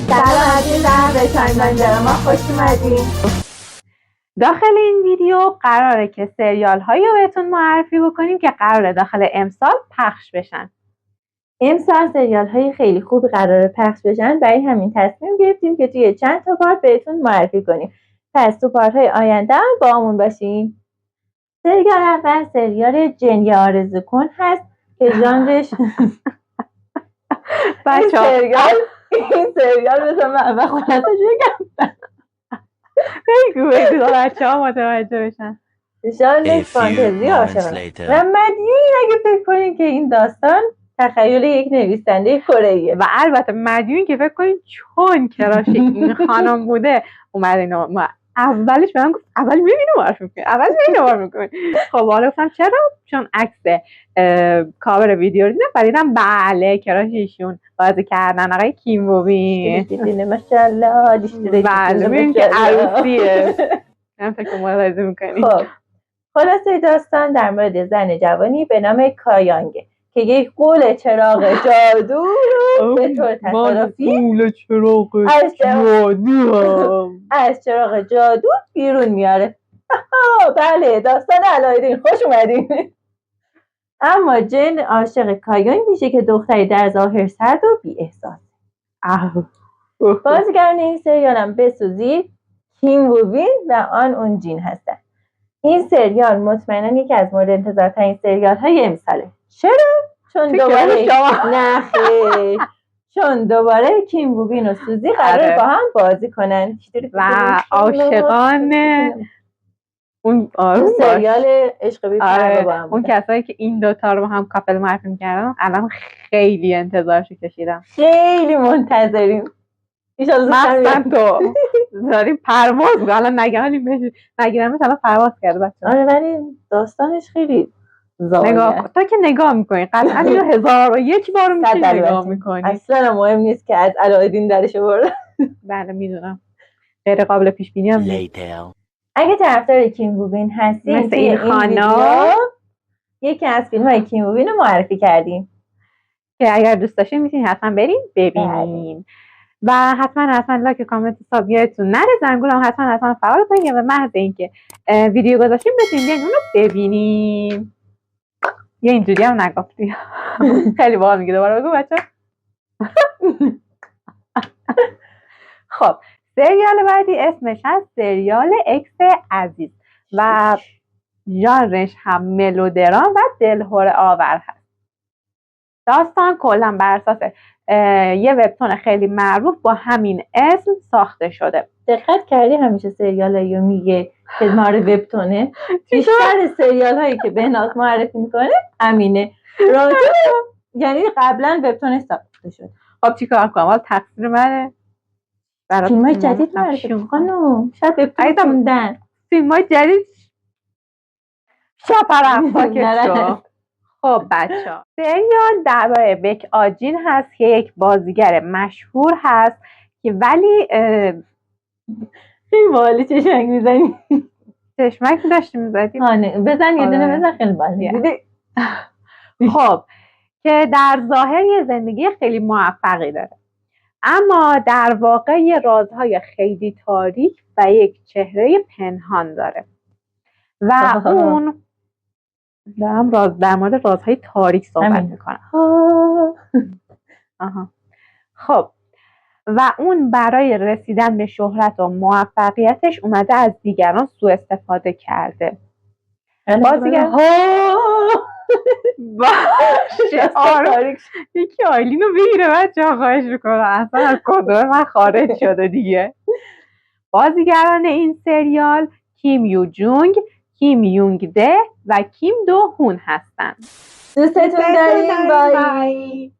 سلام عزیزم، به تایملاین دراما خوش اومدین. داخل این ویدیو قراره که سریال هایی رو بهتون معرفی بکنیم که قراره داخل امسال پخش بشن. امسال سریال های خیلی خوب قراره پخش بشن، برای همین تصمیم گرفتیم که توی چند تا پارت بهتون معرفی کنیم. پس تو پارت های آینده هم با همون باشین. سریال اول سریال جنی آرزو کن هست که ژانرش این سریال مثلا من اول خلاصش بگم بگو بچه ها متوجه بشن. ژانر فانتزی عاشقانه و مدیون اگه فکر کنین که این داستان تخیل یک نویسنده کره‌ایه و البته مدیون که فکر کنین چون کراش این خانم بوده اومد اینو اولش به من گفت اول میبینی معرفی میکنی خب حالا گفتم چرا؟ چون عکس کاور ویدیو رو دیدم و دیدم بله کراش ایشون بازی کردن آقای کیم بوبین. دیدین ماشاءالله دیشتره بله ببین که عروسیه من فکر ملاحظه میکنی. خب خلاصه داستان در مورد زن جوانی به نام کایانگه که یک قول چراغ جادو رو به طور تصادفی از چراغ جادو بیرون میاره. بله داستان علایالدین، خوش اومدین. اما جن عاشق کایانگ میشه که دختری در ظاهر سرد و بی احساس. بازیگران این سریال هم بسوزی، کیم بوبین و اون جین هستن. این سریال مطمئنا یکی از مورد انتظار ترین سریال های امساله. چرا؟ چون دوباره کیم بوبین و سوزی قرار با هم بازی کنن و عاشقان اون سریال عشق بی پروا با هم اون کسایی که این دوتا رو با هم کاپل معرفی می‌کردن الان خیلی انتظارشو کشیدم، خیلی منتظریم. مثلا تو داریم پرواز می‌کنیم الان نگیرم مثلا پرواز کرده بچه. آره ولی داستانش خیلی نگاه تا که نگاه میکنی قطعا اینو 1001 بار میشه نگاه میکنی. اصلا مهم نیست که از علایالدین درش برده. بله میدونم غیر قابل پیش بینی هم اگه طرفدار کیم بوبین هستی مثل این خانم یکی از فیلم های کیم بوبین رو معرفی کردیم که اگر دوست داشتین میتونید حتما برین ببینین و حتما لایک کامنت حساب یادتون نره، زنگوله هم حتما فعال کنین و محض اینکه ویدیو گذاشتیم بتونین بیاین اونو ببینین. یه اینجوری هم نگفتی. خیلی باحال میگه، دوباره بگو بچه. خب سریال بعدی اسمش هست سریال اکس عزیز و ژانرش هم ملودرام و دلهره آور هست. داستان کلا بر اساس یه وبتون خیلی معروف با همین اسم ساخته شده. دقت کردی همیشه سریالایی رو میگه که مال وبتونه؟ بیشتر سریال هایی که بهناز معرفی میکنه همینه. یعنی قبلا وبتون ساخته شد. خب چیکار کنم؟ حالا تقصیر منه. فیلم های جدید معرفی خانم شاید وبتون خوندن. فیلم های جدید شاپرم ساکت شو. خب بچه سریال درباره بک آجین هست که یک بازیگر مشهور هست که ولی خیلی باحالی. چشمک میزنی؟ چشمک داشتی میزدی؟ بزن یه دونه بزن خیلی باحالی. خب که در ظاهر یه زندگی خیلی موفقی داره اما در واقع یه رازهای خیلی تاریک و یک چهره پنهان داره و اون دارم در مورد رازهای تاریک صحبت میکنم. خب و اون برای رسیدن به شهرت و موفقیتش اومده از دیگران سوء استفاده کرده. بازیگر یکی آیلینو بگیره بچه ها خواهش میکنم، اصلا از کنترل من خارج شده دیگه. بازیگران این سریال کیم یو جونگ، کیم یونگ ده و کیم دو هون هستن. دوستتون داریم. بای.